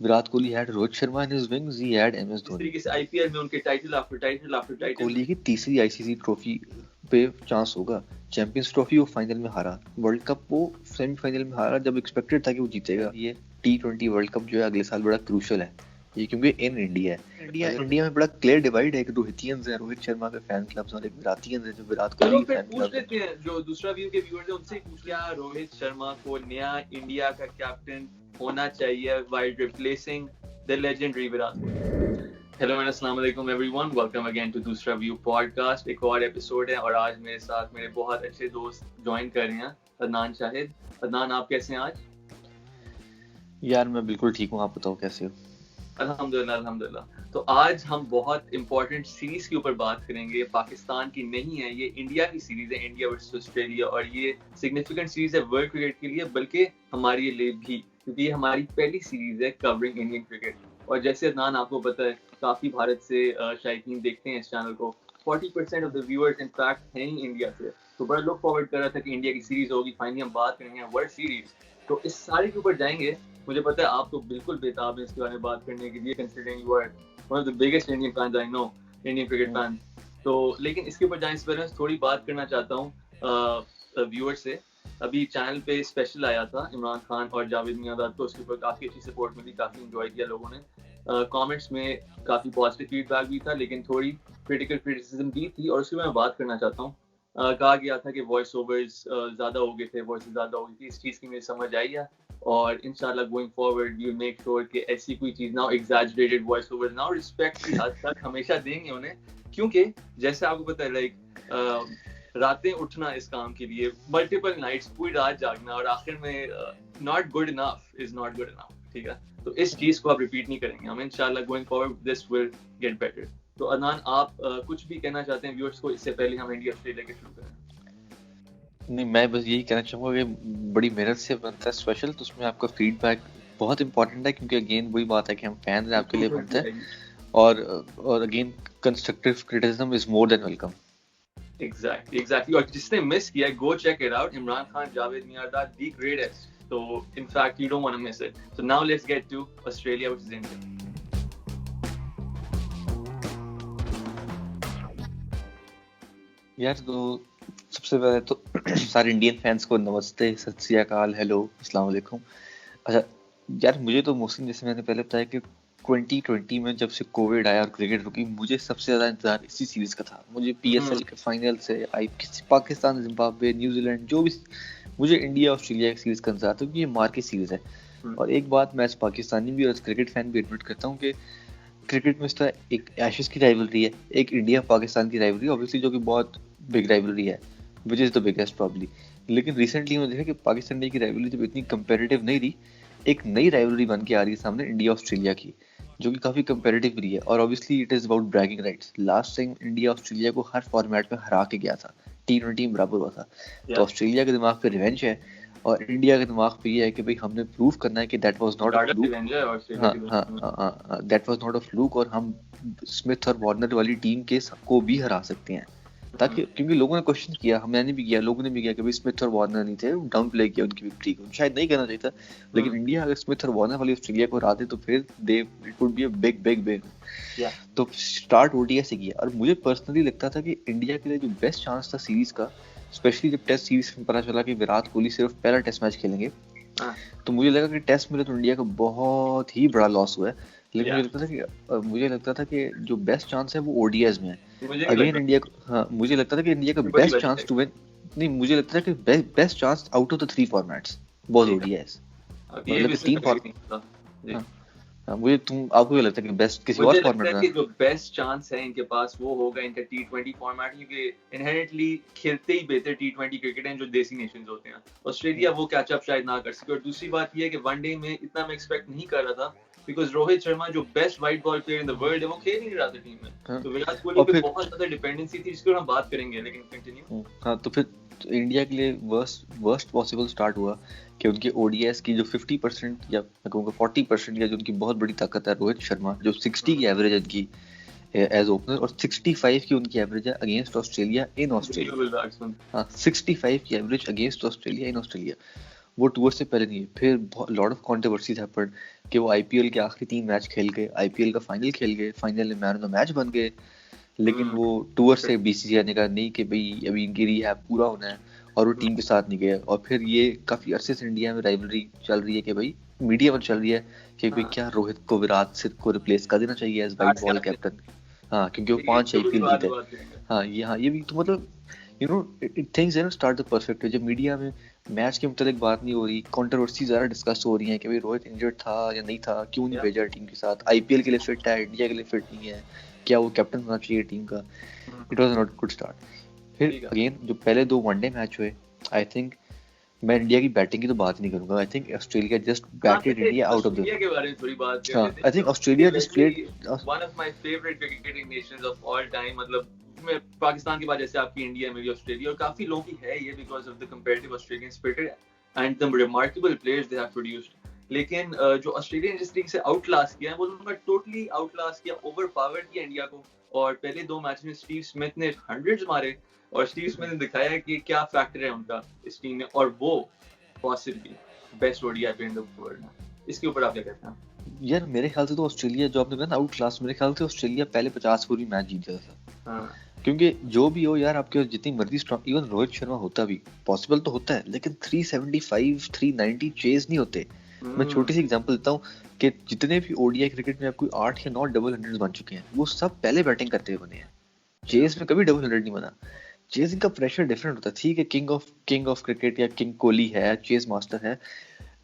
Virat Kohli had Rohit Sharma in his wings, he had MS اس دھونی. طریقے سے آئی P L میں ان کے title after title after title. Kohli کی تیسری آئی سی سی ٹرافی پہ چانس ہوگا. چیمپئنز ٹرافی وہ فائنل میں ہارا, ورلڈ کپ وہ سیمی فائنل میں ہارا جب ایکسپیکٹڈ تھا کہ وہ جیتے گا. یہ T20 ورلڈ کپ جو ہے اگلے سال بڑا کروشل ہے یہ, کیونکہ ان انڈیا ہے. انڈیا میں بڑا کلیئر ڈیوائڈ ہے, ایک روہتینز ہیں, روہت شرما کے فین کلبز, اور ایک وراٹینز ہیں جو وراٹ کوہلی چلو کے پھر فین پوچھ کلبز ہیں. لیتے ہیں جو دوسرا ویو کے ویورز ہیں ان سے ہی پوچھ لیا, روہت شرما کو نیا انڈیا کا کیپٹن ہونا چاہیے while replacing the legendary Virat Kohli. Hello and السلام علیکم everyone, welcome again to Doosra view podcast. ایک اور ایپیسوڈ ہے اور آج میرے ساتھ میرے بہت اچھے دوست جوائن کر رہے ہیں, عدنان شاہد. عدنان آپ کیسے ہیں آج؟ یار میں بالکل ٹھیک ہوں, آپ بتاؤ کیسے ہو؟ الحمدللہ الحمدللہ. تو آج ہم بہت امپورٹنٹ سیریز کے اوپر بات کریں گے. پاکستان کی نہیں ہے یہ, انڈیا کی سیریز ہے, انڈیا ورسز آسٹریلیا, اور یہ سگنیفیکنٹ سیریز ہے ورلڈ کرکٹ کے لیے, بلکہ ہمارے لیے بھی, کیونکہ یہ ہماری پہلی سیریز ہے کورنگ انڈین کرکٹ. اور جیسے عدنان آپ کو پتہ ہے کافی بھارت سے شائقین دیکھتے ہیں اس چینل کو, 40% of the viewers in fact ہیں ہی انڈیا سے. تو بڑا لک فارورڈ کر رہا تھا کہ انڈیا کی سیریز ہوگی, فائنلی ہم بات کریں گے ورلڈ سیریز. تو اس سارے کے اوپر جائیں گے. مجھے پتا ہے آپ تو بالکل بےتاب ہیں اس کے بارے میں بات کرنے کے لیے, considering you are one of the biggest Indian fans I know, Indian cricket fan. تو لیکن اس کے اوپر جائیں سے پہلے تھوڑی بات کرنا چاہتا ہوں ویور سے. ابھی چینل پہ اسپیشل آیا تھا عمران خان اور جاوید میانداد کو, اس کے اوپر کافی اچھی سپورٹ ملی, کافی انجوائے کیا لوگوں نے. کامنٹس میں کافی پازیٹیو فیڈ بیک بھی تھا, لیکن تھوڑی کریٹیکل کرٹیسزم بھی تھی, اور اس کے میں بات کرنا چاہتا ہوں. کہا گیا تھا کہ وائس اوورز زیادہ ہو گئے تھے, وائسز زیادہ ہو گئی تھی. اس چیز کی مجھے سمجھ آئی ہے, اور انشاءاللہ going forward we will make sure کہ ایسی کوئی چیز نہ ہو, ایگزیجریٹڈ وائس اوورز نہ ہو. رسپیکٹ کی حد تک ہمیشہ دیں گے انہیں, کیونکہ جیسے آپ کو پتہ ہے لائک راتیں اٹھنا اس کام کے لیے, ملٹیپل نائٹس, پوری رات جاگنا, اور آخر میں not good enough is not good enough. ٹھیک ہے, تو اس چیز کو آپ ریپیٹ نہیں کریں گے ہم انشاءاللہ going forward, this will get better. تو عدنان آپ کچھ بھی کہنا چاہتے ہیں ویورز کو اس سے پہلے ہم انڈیا آسٹریلیا کے شروع کریں؟ نہیں, میں بس یہی کہنا چاہوں گا کہ بڑی محنت سے بنتا ہے اسپیشل, تو اس میں آپ کا فیڈ بیک بہت امپورٹنٹ ہے, کیونکہ اگین وہی بات ہے کہ ہم فینز ہیں, آپ کے لیے بنتا ہے, اور again constructive criticism is more than welcome. Exactly. اور جس نے مس کیا go check it out, Imran Khan, Javed Miandad, the greatest. تو in fact you don't want to miss it. So now let's get to Australia versus India. یار تو سب سے پہلے تو سارے انڈین فینس کو نمستے, ست سری اکال, ہیلو, السلام علیکم. اچھا یار, مجھے تو موسٹلی جیسے میں نے پہلے بتایا کہ 2020 میں جب سے کووڈ آیا اور کرکٹ رکی, مجھے سب سے زیادہ انتظار اسی سیریز کا تھا. مجھے پی ایس ایل کے فائنل سے پاکستان, زمبابوے, نیوزی لینڈ, جو بھی, مجھے انڈیا آسٹریلیا کی سیریز کا انتظار تھا, کیونکہ یہ مار کی سیریز ہے. اور ایک بات میں ایز پاکستانی بھی اور ایز کرکٹ فین بھی ایڈمٹ کرتا ہوں کہ کرکٹ میں اس طرح ایک ایشز کی رائیولری ہے, ایک انڈیا پاکستان کی رائیولری اوبویسلی, جو کہ بہت بگ رائیولری ہے, وچ از دا بگیسٹ پرابلی. لیکن ریسنٹلی میں دیکھا کہ پاکستان انڈیا کی رائیولری جب اتنی کمپیریٹیو نہیں رہی, ایک نئی رائیولری بن کے آ رہی ہے سامنے, انڈیا آسٹریلیا کی, جو کہ کافی کمپیریٹیو رہی ہے. اور obviously it is about bragging rights. Last time India Australia کو ہر فارمیٹ میں ہرا کے گیا تھا, T20 میں برابر ہوا تھا. تو آسٹریلیا کے دماغ پہ ریونج ہے, اور انڈیا کے دماغ پہ یہ ہے کہ بھائی ہم نے پروف کرنا ہے کہ that was not a flock, that was not a flock, اور ہم اسمتھ اور وارنر والی ٹیم کے سب کو بھی ہرا سکتے ہیں. تاکہ کیونکہ لوگوں نے کوشچن کیا, ہم نے بھی کیا, لوگوں نے بھی کیا کہ اسمتھ اور وارنر نہیں تھے, ڈاؤن پلے کیا ان کی وکٹری کو, شاید نہیں کرنا چاہیے تھا. لیکن انڈیا اگر اسمتھ اور وارنر والی آسٹریلیا کو ہرا دے تو پھر it would be a big big big. تو اسٹارٹ ODI سے کیا, اور مجھے پرسنلی لگتا تھا کہ انڈیا کے لیے جو بیسٹ چانس تھا سیریز کا, اسپیشلی جب ٹیسٹ سیریز میں پتا چلا کہ وراٹ کوہلی صرف پہلا ٹیسٹ میچ کھیلیں گے, تو مجھے لگا کہ ٹیسٹ میں تو انڈیا کا بہت ہی بڑا لاس ہوا ہے. لیکن مجھے لگتا تھا کہ جو بیسٹ چانس ہے وہ ODIs میں ہے. اگین انڈیا کو, ہاں, مجھے لگتا تھا کہ انڈیا کا بیسٹ چانس ٹو ون, نہیں, مجھے لگتا تھا کہ best chance out of the 3 formats was ODIs. مطلب 3 فارمیٹ. مجھے آپ کو لگتا ہے کہ بیسٹ کسی اور فارمیٹ میں جو بیسٹ چانس ہے ان کے پاس وہ ہوگا ان کا T20 فارمیٹ, کیونکہ انہیرنٹلی کھیلتے ہی بہتر T20 کرکٹ ہیں جو دیسی نیشنز ہوتے ہیں. آسٹریلیا وہ کیچ اپ شاید نہ کر سکے. اور دوسری بات یہ ہے کہ ون ڈے میں اتنا میں ایکسپیکٹ نہیں کر رہا تھا, بیکاز روہت شرما جو بیسٹ وائٹ بال پلیئر ان دی ورلڈ ہے وہ کھیل نہیں رہا تھا ٹیم میں. تو وراٹ کوہلی پہ بہت زیادہ ڈیپینڈنسی تھی, جس کو ہم بات کریں گے, لیکن کنٹینیو. ہاں, تو پھر انڈیا کے لیے ورسٹ پاسبل اسٹارٹ ہوا کہ ان کے ODIs کی جو 50% یا میں کہوں گا 40% یا جو ان کی بہت بڑی طاقت ہے روہت شرما, جو 60 کی ایوریج ہے ان کی ایز اوپنر, اور 65 کی ان کی ایوریج ہے اگینسٹ آسٹریلیا ان آسٹریلیا. ہاں, 65 کی average against Australia in Australia. وہ ٹور سے پہلے نہیں ہے. پھر لاٹ آف کانٹروورسیز ہیپنڈ کہ وہ آئی پی ایل کے آخری 3 میچ کھیل گئے, آئی پی ایل کا فائنل کھیل گئے, فائنل میں مین آف دا میچ بن گئے, لیکن وہ ٹور سے بی سی سی آئی نے کہا نہیں کہ بھائی ابھی ان کی ریہیب پورا ہونا ہے, اور وہ ٹیم کے ساتھ نہیں گیا. اور پھر یہ کافی عرصے سے انڈیا میں رائیولری چل رہی ہے کہ بھائی میڈیا میں چل رہی ہے کہ بھائی کیا روہت کو وراٹ سے کو ریپلیس کر دینا چاہیے ایز وائٹ بال کیپٹن. ہاں کیونکہ وہ 5 آئی پی ایل جیتے. ہاں یہ بھی تو مطلب یو نو تھنگز ہے نا اسٹارٹ دا پرفیکٹ. جب میڈیا میں میچ کے متعلق بات نہیں ہو رہی, کنٹروورسی زیادہ ڈسکس ہو رہی ہیں کہ بھائی روہت انجرڈ تھا یا نہیں تھا, کیوں نہیں بھیجا ٹیم کے ساتھ, آئی پی ایل کے لیے فٹ ہے, انڈیا کے لیے فٹ نہیں ہے, کیا وہ کیپٹن ہونا چاہیے ٹیم کا, it was not good start. پھر اگین جو پہلے 2 ون ڈے میچ ہوئے, آئی تھنک میں انڈیا کی بیٹنگ کی تو بات نہیں کروں گا. I think Australia just batted India out of India کے بارے میں تھوڑی بات کرتے ہیں. I think Australia just played one of my favourite cricketing nations of all time. مطلب میں پاکستان کے بعد جیسے آپ کی انڈیا میں بھی آسٹریلیا, اور کافی لوگوں کی ہے یہ because of the comparative Australian spirit and the remarkable players they have produced. لیکن جو آسٹریلین جس طریقے سے آؤٹ کلاس کیا ہے, وہ انہوں نے ٹوٹلی آؤٹ کلاس کیا, اوور پاور کیا انڈیا کو. اور پہلے 2 میچ میں اسٹیو اسمتھ نے 100 مارے, اور اسٹیو اسمتھ نے دکھایا کہ کیا فیکٹر ہے ان کا اس ٹیم میں, اور وہ possibly best ODI player in the world. اس کے اوپر آپ کیا کہتے ہیں؟ یار میرے خیال سے تو آسٹریلیا جو آپ نے کہا نا آؤٹ کلاس, میرے خیال سے آسٹریلیا پہلے 50 اوور میچ جیت جاتا تھا. کیونکہ جو بھی ہو یار, آپ کے جتنی مرضی اسٹرانگ, ایون روہت شرما ہوتا بھی پاسبل تو ہوتا ہے, لیکن 375 390 چیز نہیں ہوتے. میں چھوٹی سی ایگزامپل دیتا ہوں کہ جتنے بھی او ڈی آئی کرکٹ میں آپ کوئی 8 یا 9 ڈبل 100 بن چکے ہیں, وہ سب پہلے بیٹنگ کرتے ہوئے بنے ہیں. چیز میں کبھی ڈبل 100 نہیں بنا. چیزنگ کا پریشر ڈفرینٹ ہوتا ہے. ٹھیک ہے کنگ آف کرکٹ یا کنگ کوہلی ہے, چیز ماسٹر ہے,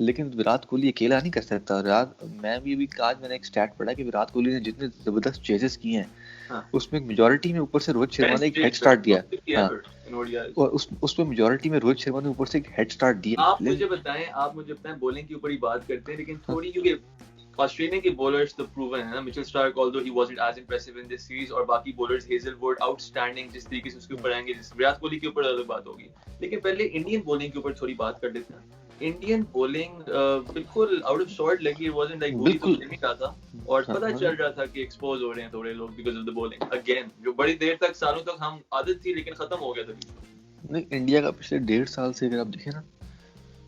لیکن وراٹ کوہلی اکیلا نہیں کر سکتا. میں بھی آج میں نے ایک اسٹیٹ پڑھا کہ وراٹ کوہلی نے جتنے زبردست چیزز کیے ہیں اس میں میجورٹی میں اوپر سے روہت شرما نے ایک ہیڈ سٹارٹ دیا. ہاں, اور اس میں میجورٹی میں روہت شرما نے اوپر سے ایک ہیڈ سٹارٹ دیا. آپ مجھے بتائیں بولنگ کے اوپر ہی بات کرتے ہیں, لیکن تھوڑی کیونکہ آسٹریلیا کے بولرز تو پروون ہیں نا, مچل Stark although he wasn't as impressive in this series, اور باقی bowlers hazel would out standing, جس طریقے سے اس کے اوپر آئیں گے, جس وراٹ کوہلی کے اوپر الگ بات ہوگی. لیکن پہلے انڈین بولنگ کے اوپر تھوڑی بات کر لیتے ہیں. انڈین بولنگ بالکل آؤٹ آف شارٹ لگی, it wasn't like کوہلی تو کھیل نہیں رہا تھا, اور پتہ چل رہا تھا کہ ایکسپوز ہو رہے ہیں تھوڑے لوگ because of the bowling again, جو بڑی دیر تک سالوں تک ہم عادت تھی لیکن ختم ہو گیا تھا. نہیں, انڈیا کا پچھلے 1.5 سال سے اگر آپ دیکھیں نا,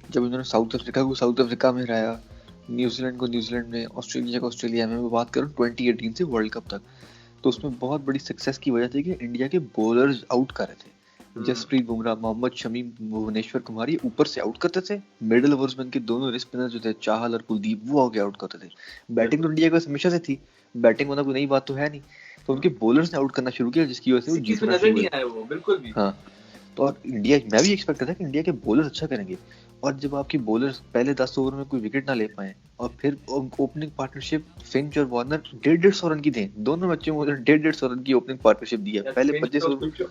جب انہوں نے ساؤتھ افریقہ میں ہرایا, نیوزی لینڈ کو نیوزی لینڈ میں, آسٹریلیا کو آسٹریلیا میں بات کروں 2018 سے ورلڈ کپ تک, تو اس میں بہت بڑی سکسیس کی وجہ تھی کہ انڈیا کے بولرز آؤٹ کر رہے تھے. جسپریت بمراہ, محمد شمی, بھونیشور کمار, یہ اوپر سے آؤٹ کرتے تھے. مڈل اوورز میں ان کے دونوں اسپنر جو تھے چاہل اور کلدیپ, وہ آگے آؤٹ کرتے تھے. بیٹنگ تو انڈیا کو ہمیشہ سے تھی, بیٹنگ ہونا کوئی نئی بات تو ہے نہیں, تو ان کے بولرز نے آؤٹ کرنا شروع کیا, جس کی وجہ سے وہ جیتنا شروع ہوا. بالکل بھی. ہاں, تو اور انڈیا, میں بھی ایکسپیکٹ کرتا کہ انڈیا کے بولر اچھا کریں گے, اور جب آپ کی بولر پہلے 10 اوور میں کوئی وکٹ نہ لے پائیں, اور پھر اوپننگ پارٹنرشپ فنچ اور وارنر 150 رن کی دیں, دونوں بچوں کو 150 رن کی اوپننگ پارٹنرشپ دی ہے پہلے 25 اوور.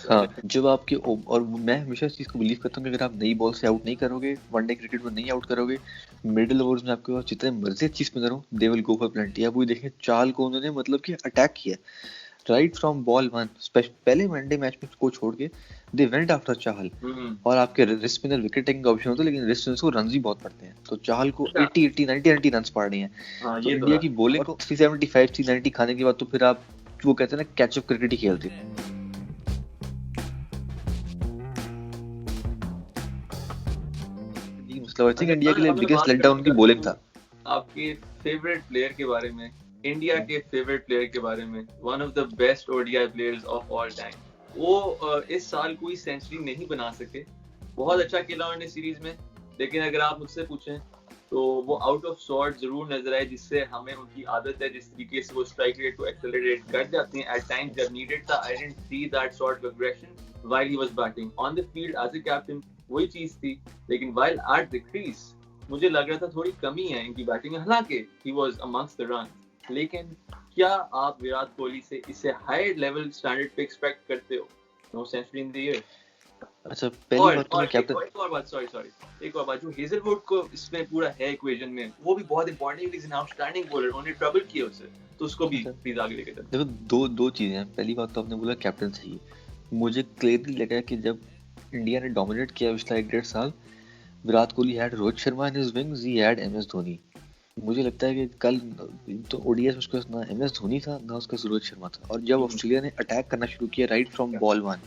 ہاں, جب آپ کے, اور میں ہمیشہ اس چیز کو بلیو کرتا ہوں کہ اگر آپ نئی بال سے آؤٹ نہیں کرو گے, ون ڈے کرکٹ میں نہیں آؤٹ کرو گے, مڈل اوورز میں آپ کے پاس جتنے مرضی اچھی اسپنر ہوں, دے ول گو فار پلنٹی. آپ وہی دیکھیں چال کو انہوں نے مطلب کہ اٹیک کیا رائٹ فرام بال 1, پہلے ون ڈے میچ میں کو چھوڑ کے دے وینٹ آفٹر چاہل, اور آپ کے رسٹ اسپنر وکٹ ٹیکنگ کا آپشن ہوتا ہے, لیکن رسٹ اسپنر کو رنز ہی بہت پڑتے ہیں, تو چاہل کو 80 90 رنز پڑ رہے ہیں. تو انڈیا کی بولنگ کو 375 390 کھانے کے بعد تو پھر آپ وہ کہتے ہیں نا کیچ اپ کرکٹ ہی کھیلتے ہیں. مسئلہ ہے انڈیا کے لیے بگیسٹ لیٹ ڈاؤن کی بولنگ تھا. آپ کے فیورٹ پلیئر کے بارے میں, انڈیا کے فیورٹ پلیئر کے بارے میں, one of the best O D I players of all time, وہ اس سال کوئی سینچری نہیں بنا سکے. بہت اچھا کھیلا انہوں نے سیریز میں, لیکن اگر آپ مجھ سے پوچھیں تو وہ آؤٹ آف شارٹ ضرور نظر آئے, جس سے ہمیں ان کی عادت ہے جس طریقے سے وہ اسٹرائک ریٹ کو ایکسلریٹ کر جاتے ہیں. ایٹ ٹائمز جب نیڈڈ تھا, I didn't see that sort of aggression while he was batting on the field as a captain, وہی چیز تھی. لیکن while at the crease مجھے لگ رہا تھا تھوڑی کمی ہے ان کی بیٹنگ میں, حالانکہ he was amongst the runs. لیکن کیا آپ وراٹ کوہلی سے اس سے ہائی لیول اسٹینڈرڈ پہ ایکسپیکٹ کرتے ہو؟ نو سینچری ان دی ایئر. اچھا, پہلی بات تو میں کیپٹن, ایک اور بات جو ہیزل ووڈ کو اس میں پورا ہے ایکویژن میں, وہ بھی بہت امپورٹنٹ ہے, آؤٹ اسٹینڈنگ بولر, انہوں نے ٹربل کیا اسے, تو اس کو بھی پلیز آگے لے کے چلیں. دیکھو دو چیزیں ہیں. پہلی بات تو آپ نے بولا کیپٹن صحیح, مجھے کلیئرلی لگا کہ جب انڈیا نے ڈومینیٹ کیا پچھلا 1.5 سال, Virat Kohli had Rohit Sharma in his wings, he had M S Dhoni. مجھے لگتا ہے کہ کل تو او ڈی ایس میں اس کے پاس نہ ایم ایس دھونی تھا نہ اس کا روہت شرما تھا, اور جب آسٹریلیا نے اٹیک کرنا شروع کیا رائٹ فرام بال 1,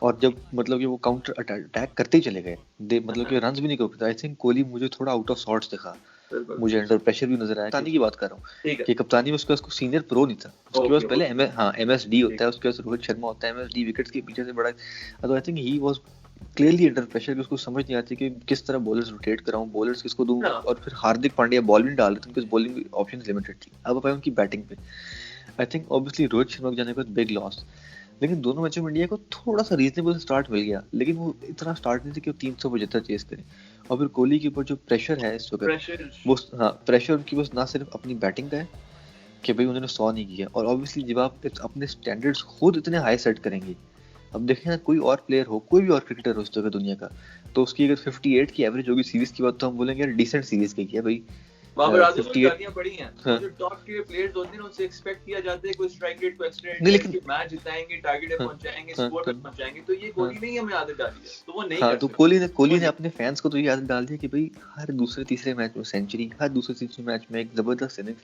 اور جب مطلب کہ وہ کاؤنٹر اٹیک کرتے ہی چلے گئے، مطلب کہ رنز بھی نہیں کر، آئی تھنک کوہلی مجھے تھوڑا آؤٹ آف سارٹس دکھا، مجھے انڈر پریشر بھی نظر آیا. کپتانی کی بات کر رہا ہوں کہ کپتانی میں اس کے پاس سینئر پرو نہیں تھا، اس کے پاس پہلے ایم ایس ڈی ہوتا ہے، اس کے پاس روہت شرما ہوتا ہے، ایم ایس ڈی وکٹس کے پیچھے سے بڑا. تو I think he was clearly under pressure کہ اس کو سمجھ نہیں آتی کہ کس طرح بولرز روٹیٹ کراؤں، بولرز کس کو دوں. اور پھر ہاردک پانڈیا بال بھی نہیں ڈال رہے تھے، ان کے بولنگ آپشنز لمیٹڈ تھی. اب آئے ان کی بیٹنگ پہ، I think obviously Rohit Sharma کے جانے کے بعد بگ لاس. لیکن دونوں میچوں میں انڈیا کو تھوڑا سا ریزنیبل سٹارٹ مل گیا، لیکن وہ اتنا سٹارٹ نہیں تھا کہ وہ 375 چیز کریں. اور پھر کوہلی کے اوپر جو پریشر ہے اس وقت، وہ پریشر ان کی بس نہ صرف اپنی بیٹنگ کا ہے کہ بھائی انہوں نے 100 نہیں کیا، اور اوبویسلی جب آپ اپنے اسٹینڈرڈس خود اتنے ہائی سیٹ کریں گے، اب دیکھیں نا کوئی اور پلیئر ہو، کوئی بھی اور کرکٹر ہو اس جگہ دنیا کا، تو اس کی اگر 58 کی ایوریج ہوگی سیریز کی بات، تو ہم بولیں گے ڈیسنٹ سیریز کی ہے بھائی. بابر اعظم کو گالیاں پڑی ہیں، جو ٹاپ ٹیئر پلیئرز ہوتے ہیں ان سے ایکسپیکٹ کیا جاتا ہے کوئی اسٹرائک ریٹ کو ایکسٹرا میچ جتائیں گے، ٹارگیٹ پہ پہنچائیں گے، اسکور پہ پہنچائیں گے. تو یہ کوہلی نے ہی ہمیں عادت ڈالی ہے، تو وہ نہیں کر سکتا. تو کوہلی نے اپنے فینس کو تو یہ عادت ڈال دی کہ بھائی ہر دوسرے تیسرے میچ میں سینچری، ہر دوسرے تیسرے میچ میں ایک زبردست اننگز.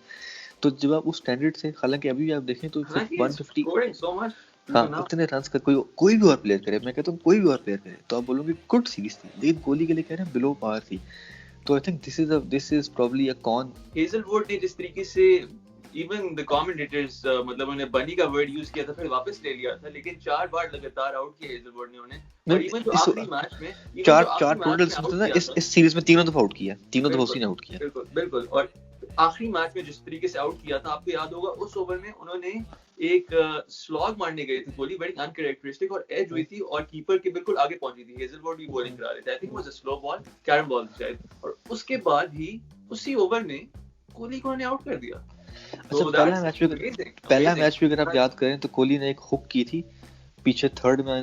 تو جب آپ اس اسٹینڈرڈ سے، حالانکہ ابھی بھی آپ دیکھیں تو 150 اتنے رنس کا کوئی بھی اور پلیئر کرے، میں کہتا ہوں کوئی بھی اور پلیئر کرے تو آپ بولو گے گڈ سیریز تھی، لیکن کوہلی کے لیے کہہ رہے ہیں بلو پار تھی. تو I think this is probably a کون. ہیزل ووڈ نے جس طریقے سے ایون دی کامنٹیٹرز مطلب انہوں نے بنی کا ورڈ یوز کیا تھا، پھر واپس لے لیا تھا، لیکن 4 بار لگاتار آؤٹ کیا ہیزل ووڈ نے انہیں. اور ایون جو آخری میچ میں چار ٹوٹل اس سیریز میں تینوں دفعہ آؤٹ کیا، تینوں دفعہ اسی نے آؤٹ کیا. بالکل. اور آخری میچ میں جس طریقے سے آؤٹ کیا تھا، آپ کو یاد ہوگا اس اوور میں انہوں نے ایک سلاگ مارنے گئے تھے کوہلی، بڑی ان کیریکٹرسٹک، اور ایج ہوئی تھی اور کیپر کے بالکل آگے پہنچی تھی. ہیزل ووڈ بھی بولنگ کرا رہے تھے، I think was a slow ball, carrom ball شاید، اور اس کے بعد ہی اسی اوور میں کوہلی کو انہوں نے آؤٹ کر دیا. پہلا میچ بھی اگر آپ یاد کریں تو کوہلی نے ایک ہک کی تھی پیچھے تھرڈ میں،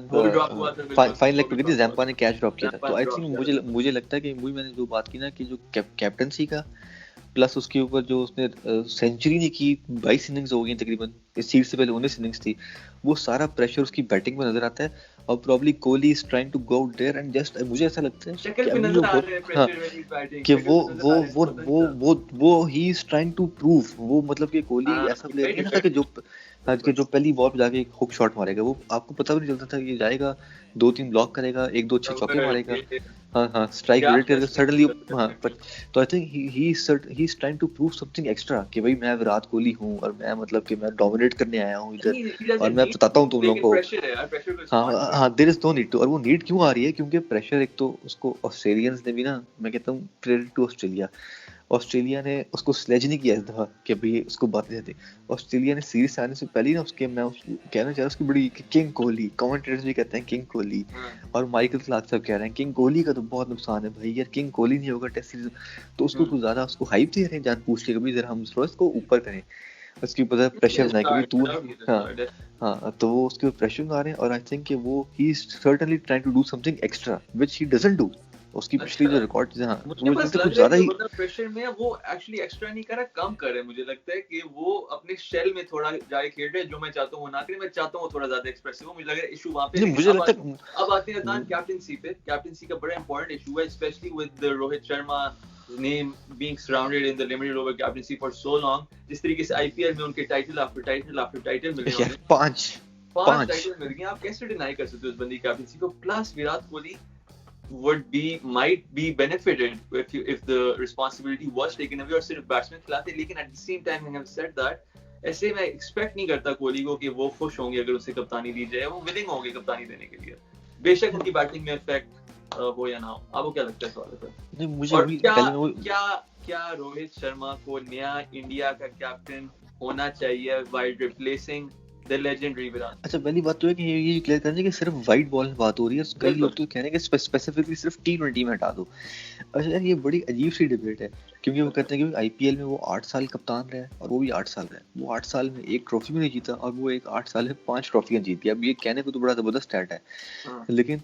فائنل لیگ پہ گئی تھی، زیمپا نے کیچ ڈراپ کیا تھا. تو آئی تھنک مجھے لگتا ہے کہ میں نے جو بات کی نا کہ جو کیپٹنسی کا پلس اس کے اوپر جو اس نے سینچری نہیں کی، 22 اننگز ہو گئی تقریباً، اس سیریز سے پہلے 19 اننگز تھی، وہ سارا پریشر اس کی بیٹنگ میں نظر آتا ہے. اور probably Kohli is trying to go out there and just, مجھے ایسا لگتا ہے کہ وہ he is trying to prove, وہ مطلب کہ کوہلی ایسا پلیئر نہیں تھا کہ جو پہلی بال پہ جا کے ہک شاٹ مارے گا. وہ آپ کو پتہ بھی نہیں چلتا تھا کہ یہ جائے گا 2-3 بلاک کرے گا، 1-2 اچھے چوکے مارے گا، اسٹرائک ریٹ کرے گا سڈنلی. تو I think he is trying to prove something extra کہ بھائی میں وراٹ کوہلی ہوں، اور میں مطلب کہ میں ڈومینیٹ کرنے آیا ہوں ادھر، اور میں بتاتا ہوں تم لوگوں کو. دیر از نو نیڈ ٹو. اور وہ نیڈ کیوں آ رہی ہے؟ کیونکہ پریشر ایک تو اس کو آسٹریلینز نے بھی نا، میں کہتا ہوں کریڈٹ ٹو آسٹریلیا نے اس کو سلیج نہیں کیا اس دفعہ کہ بھائی اس کو بات نہیں دیتے. آسٹریلیا نے سیریز سے آنے سے پہلے نا اس کے، میں کہنا چاہ رہا ہوں اس کی بڑی کنگ کوہلی، کمنٹیٹرز بھی کہتے ہیں کنگ کوہلی، اور مائیکل کلارک صاحب کہہ رہے ہیں کنگ کوہلی کا تو بہت نقصان ہے بھائی، یار کنگ کوہلی نہیں ہوگا ٹیسٹ سیریز. تو اس کو کچھ زیادہ اس کو ہائپ دے رہے ہیں جان پوچھ کے کبھی ذرا ہم اس کو اوپر کریں، اس کے اوپر پریشر بنائے کبھی تو. تو وہ اس کے اوپر پریشر بنا رہے ہیں. اور آئی تھنک کہ وہ he is certainly trying to do something extra which he doesn't do. اس کی پچھلی جو ریکارڈ ہیں مجھے کچھ زیادہ ہی پریشر میں وہ ایکچولی ایکسٹرا نہیں کر رہا، کم کر رہے ہیں. مجھے لگتا ہے کہ وہ اپنے شیل میں تھوڑا جائے کھیل رہے ہیں، جو میں چاہتا ہوں وہ نہ کریں، میں چاہتا ہوں تھوڑا زیادہ ایکسپریسو ہو. مجھے لگ رہا ہے ایشو وہاں پہ. اب آتے ہیں عدنان کیپٹنسی پہ. کیپٹنسی کا بڑا امپورٹنٹ ایشو ہے، specially with Rohit Sharma name being surrounded in the limited over captaincy for so long. جس طریقے سے IPL میں ان کے ٹائٹل آفٹر ٹائٹل مل گئے ہیں، 5 ٹائٹل مل گئے ہیں. آپ کیسے ڈینائی کر سکتے ہو اس بندی کیپٹنسی کو؟ Plus Virat Kohli might be benefited if the responsibility was taken away اور صرف بیٹسمین کھلاتے. لیکن at the same time I have said that ایسے میں ایکسپیکٹ نہیں کرتا کوہلی کو کہ وہ خوش ہوں گے اگر اسے کپتانی دی جائے، وہ ولنگ ہوں گے کپتانی دینے کے لیے، بے شک ان کی بیٹنگ میں افیکٹ ہو یا نہ ہو. آپ کو کیا لگتا ہے سوال پر؟ اور کیا روہت شرما کو نیا انڈیا کا کیپٹن ہونا چاہیے while replacing the legendary Virat? اچھا پہلی بات تو ہے کہ یہ کلیئر کرنے کہ صرف وائٹ بال میں بات ہو رہی ہے. کئی لوگ تو کہہ رہے ہیں کہ اسپیسیفکلی صرف T20 میں ہٹا دو. اچھا یار یہ بڑی عجیب سی ڈبیٹ ہے، کیونکہ وہ کہتے ہیں کہ IPL میں وہ 8 سال کپتان رہے اور وہ بھی 8 سال رہے، وہ 8 سال میں ایک ٹرافی بھی نہیں جیتا، اور وہ ایک 8 سال میں 5 ٹرافیاں جیتی. اب یہ کہنے کو تو بڑا زبردست اسٹیٹ ہے، لیکن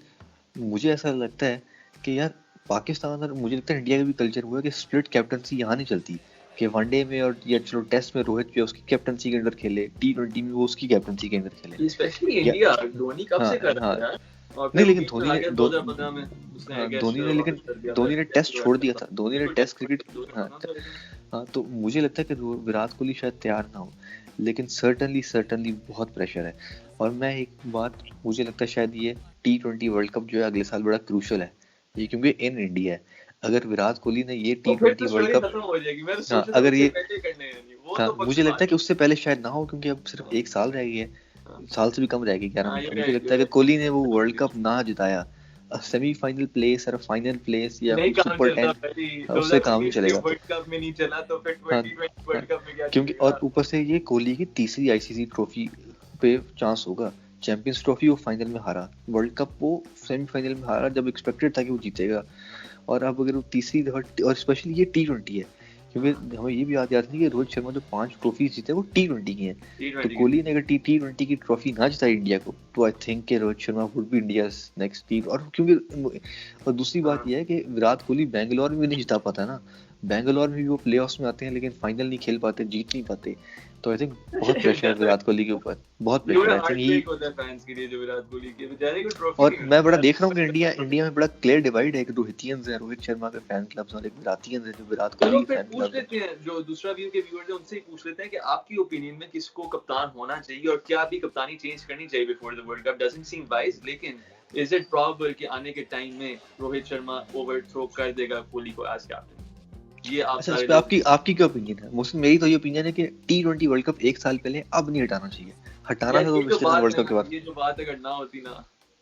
مجھے ایسا لگتا ہے کہ یار پاکستان اور مجھے لگتا ہے انڈیا کا بھی کلچر ہوا ہے کہ اسپلٹ کیپٹنسی یہاں نہیں چلتی، کہ ون ڈے میں اور یا چلو ٹیسٹ میں روہت جو اس کی کیپٹنسی کے اندر کھیلے، T20 میں وہ اس کی کیپٹنسی کے اندر کھیلے. اسپیشلی انڈیا دھونی کب سے کر رہا ہے نہیں، لیکن دھونی نے ٹیسٹ چھوڑ دیا تھا. دھونی نے ٹیسٹ کرکٹ ہاں تو مجھے لگتا ہے کہ وراٹ کوہلی شاید تیار نہ ہو، لیکن سرٹنلی بہت پریشر ہے. اور میں ایک بات مجھے لگتا ہے شاید یہ T20 ورلڈ کپ جو ہے اگلے سال بڑا کروشل ہے یہ، کیونکہ ان انڈیا ہے. اگر وراٹ کوہلی نے یہ تو پھر تو T20 ورلڈ اسٹوری کپ، ختم ہو جائے گی. میں تو ہاں سوچ رہا تھا اگر اس سے یہ، پہلے کرنے ہیں، وہ ہاں تو مجھے لگتا ہے کہ اس سے پہلے شاید نہ ہو، کیونکہ اب صرف ایک سال رہ گئی ہے، سال سے بھی کم رہ گئی 11 ہاں مہینے. یہ مجھے لگتا ہے کہ کوہلی نے وہ ورلڈ کپ نہیں نہ جتایا، سیمی فائنل پلیس اور فائنل پلیس یا کام سپر چلتا 10 بھائی. اس سے کام نہیں 2023 چلے کے گا. ورلڈ کپ میں نہیں چلا تو پھر ہاں 2020 ہاں، ورلڈ کپ میں کیا کیونکہ چلے اور گا؟ اوپر سے یہ کوہلی کی تیسری ICC ٹرافی پہ چانس ہوگا. چیمپئنز ٹرافی وہ فائنل میں ہارا، ورلڈ کپ وہ سیمی فائنل میں ہارا جب ایکسپیکٹڈ تھا کہ وہ جیتے گا. اور اب اگر وہ تیسری دفعہ، اور اسپیشلی یہ T20 ہے، کیونکہ ہمیں یہ بھی یاد ہے کہ روہت شرما جو 5 ٹرافیز جیتے وہ T20 کی ہیں. تو T20 کے کوہلی نے اگر T20 کی ٹرافی نہ جتائی انڈیا کو تو آئی تھنک کہ Rohit Sharma would be India's next team. اور کیونکہ اور دوسری بات یہ ہے کہ وراٹ کوہلی بینگلور میں بھی نہیں جتا پاتا نا، بینگلور میں بھی وہ پلے آفس میں آتے ہیں لیکن فائنل نہیں کھیل پاتے، جیت نہیں پاتے. تو آئی تھنک بہت پریشر ہے وراٹ کوہلی کے اوپر، بہت یہ پریشر بڑا ہے. I think heart he, break ہوتا ہے فینس کے لیے جو وراٹ کوہلی کے بیچارے کو ٹرافی اور نہیں میں ملتی بڑا یار. دیکھ رہا ہوں کہ انڈیا میں بڑا کلیئر ڈیوائڈ ہے، ایک روہتینز ہیں، روہت شرما کے فین کلبز، اور ایک وراٹینز ہیں جو وراٹ کوہلی چلو کے پھر فین پوچھ کلبز ہیں. لیتے ہیں جو دوسرا ویو کے ویورز ہیں ان سے ہی پوچھ لیتے ہیں کہ آپ کی اوپینین میں کس کو کپتان ہونا چاہیے اور کیا بھی کپتانی چینج کرنی چاہیے before the world cup. Doesn't seem wise, لیکن از اٹ پرابل کہ آنے کے ٹائم میں روہت شرما اوور تھرو کر دے گا کوہلی کو ایز کیپٹن؟ یہ آپ اچھا سارے اس پہ لوگ آپ کی کیا اوپینین ہے؟ محسن میری تو یہ اوپینین ہے کہ T20 ورلڈ کپ ایک سال پہلے اب نہیں ہٹانا چاہیے، ہٹانا یار تھا تو یہ جو پچھلے سال بات ورلڈ ہے کپ نا، کے بعد. یہ جو بات اگر نہ ہوتی نا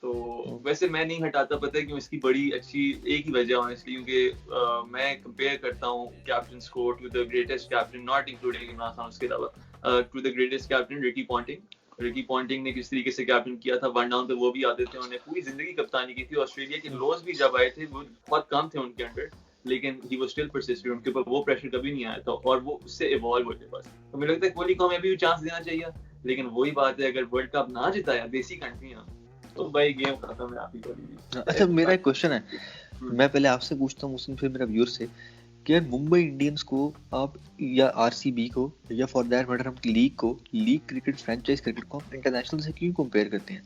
تو ویسے میں نہیں ہٹاتا. پتہ ہے کیوں؟ اس کی بڑی اچھی ایک ہی وجہ آنیسٹلی، کیونکہ میں کمپیئر کرتا ہوں کیپٹنس کو to the greatest captain, not including Imran Khan, اس کے علاوہ to the greatest captain Ricky Ponting. Ricky Ponting نے کس طریقے سے کیپٹن کیا تھا، ون ڈاؤن تو وہ بھی آتے تھے، انہوں نے پوری زندگی کپتانی کی تھی. آسٹریلیا کے لوز بھی جب آئے تھے وہ بہت کم تھے ان کے انڈر، لیکن ہی واز اسٹل پرسسٹنٹ، ان کے اوپر وہ پریشر کبھی نہیں آیا تھا اور وہ اس سے ایوالو ہوتے بس. تو مجھے لگتا ہے کوہلی کو ہمیں بھی چانس دینا چاہیے، لیکن وہی بات ہے اگر ورلڈ کپ نہ جتایا دیسی کنٹری نا تو بھائی گیم ختم ہے آپ کی کوہلی بھی. اچھا میرا ایک کوشچن ہے، میں پہلے آپ سے پوچھتا ہوں مسلم، پھر میرا ویور سے، کہ ممبئی انڈینز کو آپ یا RCB کو یا فار دیٹ میٹر ہم لیگ کو، لیگ کرکٹ، فرینچائز کرکٹ کو ہم انٹرنیشنل سے کیوں کمپیئر کرتے ہیں؟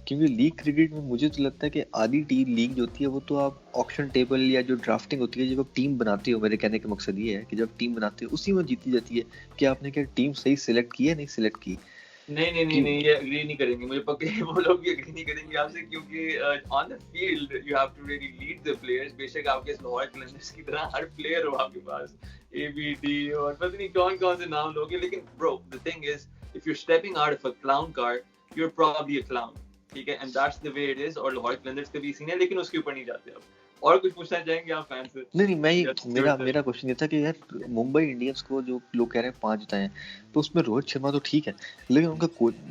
کیونکہ لیگ کرکٹ میں مجھے تو لگتا ہے کہ آدھی ٹیم لیگ جو ہوتی ہے وہ تو آپ آکشن ٹیبل یا جو ڈرافٹنگ ہوتی ہے جب آپ ٹیم بناتے ہو، میرے کہنے کا مقصد یہ ہے کہ جب ٹیم بناتے ہو اسی میں جیتی جاتی ہے کہ آپ نے کیا ٹیم صحیح سلیکٹ کی ہے نہیں سلیکٹ کی. نہیں یہ اگری نہیں کریں گے، مجھے پکے وہ لوگ بھی اگری نہیں کریں گے آپ سے، کیونکہ on the field you have to really lead the players. بے شک آپ کے لاہور قلندرز کی طرح ہر پلیئر ہو آپ کے پاس، ABD اور پتہ نہیں کون سے نام لوگے، لیکن برو the thing is if you're stepping out of a clown car you're probably a clown. ٹھیک ہے، and that's the way it is. اور لاہور قلندرز کا بھی سین ہے، لیکن اس کے اوپر نہیں جاتے. اب اور کچھ پوچھنا چاہیں گے آپ فین سے؟ نہیں میرا کوشچن یہ تھا کہ یار ممبئی انڈینز کو جو لوگ کہہ رہے ہیں 5 جتائے ہیں، تو اس میں روہت شرما تو ٹھیک ہے، لیکن ان کا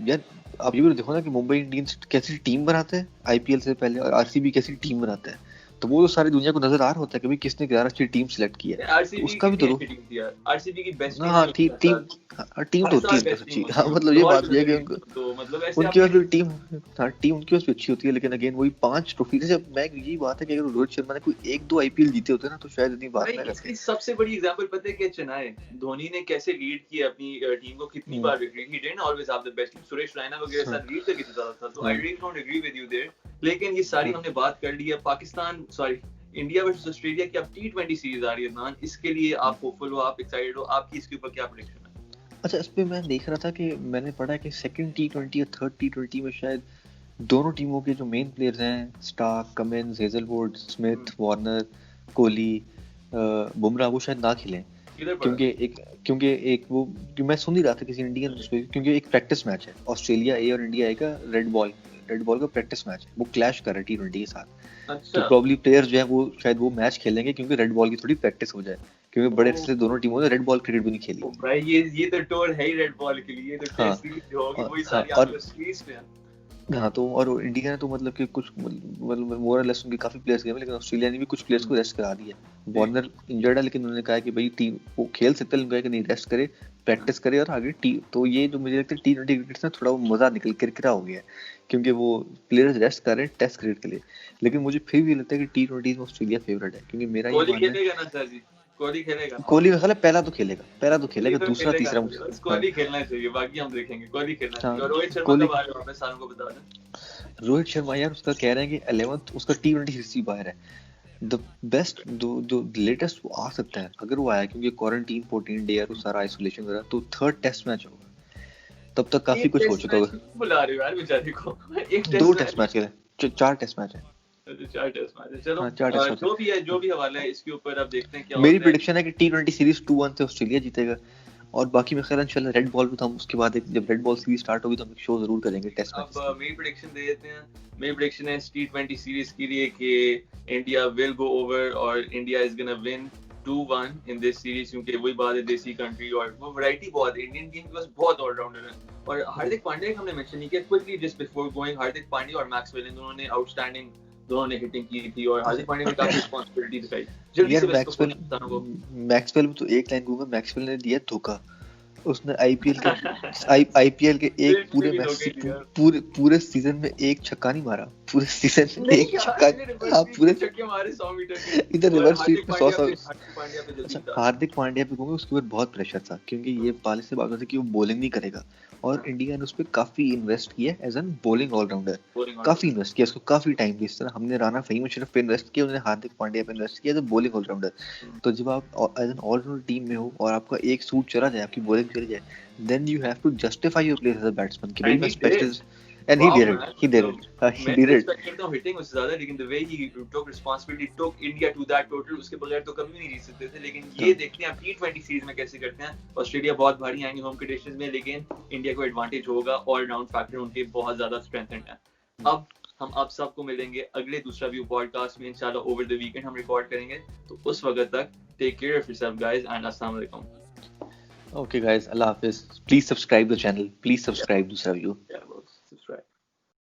یار آپ یہ بھی دیکھو نا کہ ممبئی انڈینز کیسی ٹیم بناتے ہیں IPL سے پہلے، اور RCB کیسی ٹیم بناتا ہے، تو وہ تو ساری دنیا کو نظر آ رہا ہوتا ہے کہ کس نے زیادہ اچھی ٹیم سلیکٹ کی ہے. اس کا بھی تو RCB کی بیسٹ ہاں ٹیم تو ہوتی ہے ان کے پاس اچھی. ہاں مطلب یہ بات بھی ہے کہ ان کے پاس بھی ٹیم، ہاں ٹیم ان کی پاس بھی اچھی ہوتی ہے، لیکن اگین وہی 5 ٹرافی. جب میں یہی بات ہے کہ اگر روہت شرما نے کوئی 1-2 IPL جیتے ہوتے نا تو شاید اتنی بات نہ کرتے. سب سے بڑی ایگزامپل پتہ ہے کہ چنائے دھونی نے کیسے لیڈ کیا اپنی ٹیم کو، کتنی بار victory. He didn't always have the best team. Suresh Raina وغیرہ ساتھ لیڈ کر کے جاتا تھا، تو I really don't agree with you there. لیکن یہ ساری ہم نے بات کر لی ہے. پاکستان انڈیا ورسز آسٹریلیا کی اب T20 سیریز آ رہی ہے عدنان، اس کے لیے آپ ہوپفل ہو، آپ ایکسائٹڈ ہو، آپ کی اس کے اوپر کیا پریڈکشن ہے؟ اچھا اس پہ میں دیکھ رہا تھا کہ میں نے پڑھا کہ سیکنڈ T20 اور تھرڈ T20 میں شاید دونوں ٹیموں کے جو مین پلیئرز ہیں، Starc, Cummins, Hazlewood, Smith, Warner, Kohli, Bumrah, وہ شاید نہ کھیلیں. کیونکہ ایک وہ میں سن ہی رہا تھا کسی انڈین اس پہ، کیونکہ ایک پریکٹس میچ ہے آسٹریلیا اے اور انڈیا اے کا، ریڈ بال کا پریکٹس میچ ہے، وہ کلیش کر رہا ہے T20 کے ساتھ. تو پرابلی پلیئر جو ہے وہ شاید وہ میچ کھیلیں گے کیونکہ ریڈ بال کی تھوڑی پریکٹس ہو جائے، کیونکہ بڑے عرصے سے دونوں ٹیموں نے ریڈ بال کرکٹ بھی نہیں کھیلی. بھائی یہ تو ٹور ہے ہی ریڈ بال کے لیے، تو ٹیسٹ سیریز جو ہوگی وہی ساری آپ کو سیریز پہ. ہاں تو اور انڈیا نے تو مطلب کہ کچھ مور لیس ان کے کافی پلیئرس گئے، لیکن آسٹریلیا نے بھی کچھ پلیئرس کو ریسٹ کرا دیا. وارنر انجرڈ ہے لیکن انہوں نے کہا کہ بھائی ٹیم وہ کھیل سکتے ہیں، کہ نہیں ریسٹ کرے، پریکٹس کرے اور آگے ٹیم. تو یہ جو مجھے لگتا ہے T20 کرکٹ سے تھوڑا وہ مزہ نکل کرکرا ہو گیا ہے، کیونکہ وہ پلیئرز ریسٹ کر رہے ہیں ٹیسٹ کرکٹ کے لیے. لیکن مجھے پھر بھی لگتا ہے کہ T20 میں آسٹریلیا فیورٹ ہے، کیونکہ میرا یہ ماننا ہے کوہلی میرا خیال ہے پہلا تو کھیلے گا، دوسرا تیسرا کوہلی کھیلنا چاہیے، باقی ہم دیکھیں گے. کوہلی کھیلنا چاہیے. اور روہت شرما کب آ رہے ہیں واپس، ساروں کو بتا دیں. روہت شرما یار اس کا کہہ رہے ہیں کہ 11th اس کا T20 ہسٹری باہر ہے. دا بیسٹ جو لیٹسٹ وہ آ سکتا ہے اگر وہ آیا کیونکہ کوارنٹین 14 ڈے اور سارا آئسولیشن وغیرہ تو تھرڈ ٹیسٹ میچ ہوگا تب تک کافی کچھ ہو چکا ہوگا. بلا رہے ہو یار بیچارے کو. ایک 2 ٹیسٹ میچ کے 4 ٹیسٹ میچ ہیں. 4 ٹیسٹ میچ. چلو ہاں 4 ٹیسٹ میچ جو بھی حوالہ ہے اس کے اوپر اب دیکھتے ہیں کیا ہوتا ہے. میری پریڈکشن ہے کہ T20 سیریز 2-1 سے آسٹریلیا جیتے گا اور باقی میں خیال انشاءاللہ ریڈ بال پہ تو ہم اس کے بعد جب ریڈ بال سیریز سٹارٹ ہوگی تو ہم ایک شو ضرور کریں گے ٹیسٹ میچ. اب میری پریڈکشن دے دیتے ہیں. میری پریڈکشن ہے T20 سیریز کے لیے کہ انڈیا ول گو اوور اور India is gonna one 2-1 in this series کیونکہ وہی بات ہے دیسی کنٹری اور وہ ویرائٹی بہت ہے انڈین ٹیم کے پاس بہت آل راؤنڈر ہے. اور ہاردک پانڈیا ہم نے مینشن نہیں کیا quickly just before going. Hardik Pandya اور میکس ویل دونوں نے آؤٹ اسٹینڈنگ دونوں نے ہٹنگ کی تھی اور ہاردک پانڈیا نے کافی رسپانسبلٹی دکھائی. جلدی سے میکس ویل تو ایک لائن کہوں گا میکس ویل نے دیا دھوکا. اس نے آئی پی ایل کے ایک پورے میچ پورے سیزن میں ایک چھکا نہیں مارا. پورے سیزن میں ایک چھکا پورے ادھر ریورس سویپ میں 100. ہاردک پانڈیا پہ کہوں گا اس کے اوپر بہت پریشر تھا کیونکہ یہ پہلے سے بات ہوتی کہ وہ بولنگ نہیں کرے گا اور انڈیا نے اس پہ کافی انویسٹ کیا as an bowling all rounder. Coffee invest کیا اس کو کافی ٹائم دی. اس طرح ہم نے رانا فہیم اشرف پہ انویسٹ کیا انہوں نے ہاردک پانڈیا پہ انویسٹ کیا as a bowling all rounder. تو جب آپ as an all rounder team میں ہو اور آپ کا ایک سوٹ چلا جائے آپ کی بولنگ چلی جائے then you have to justify your place as a batsman کہ بھائی میں specialist. And he did it. He did it. He did it. Hitting was زیادہ لیکن the way he took responsibility took India to that total اس کے بغیر تو کبھی نہیں جیت سکتے تھے. لیکن یہ دیکھتے ہیں آپ T20 سیریز میں کیسے کرتے ہیں. آسٹریلیا بہت بھاری آئیں گے ہوم کنڈیشنز میں لیکن انڈیا کو ایڈوانٹیج ہوگا. آل راؤنڈ فیکٹر ان کے بہت زیادہ اسٹرینتھنڈ ہے. اب ہم آپ سب کو ملیں گے اگلے دوسرا ویو پوڈ کاسٹ میں انشاءاللہ اوور دی ویکینڈ ہم ریکارڈ کریں گے. تو اس وقت تک take care of yourself guys and السلام علیکم. Okay guys, Allah Hafiz. Please subscribe the channel. Please subscribe دوسرا ویو.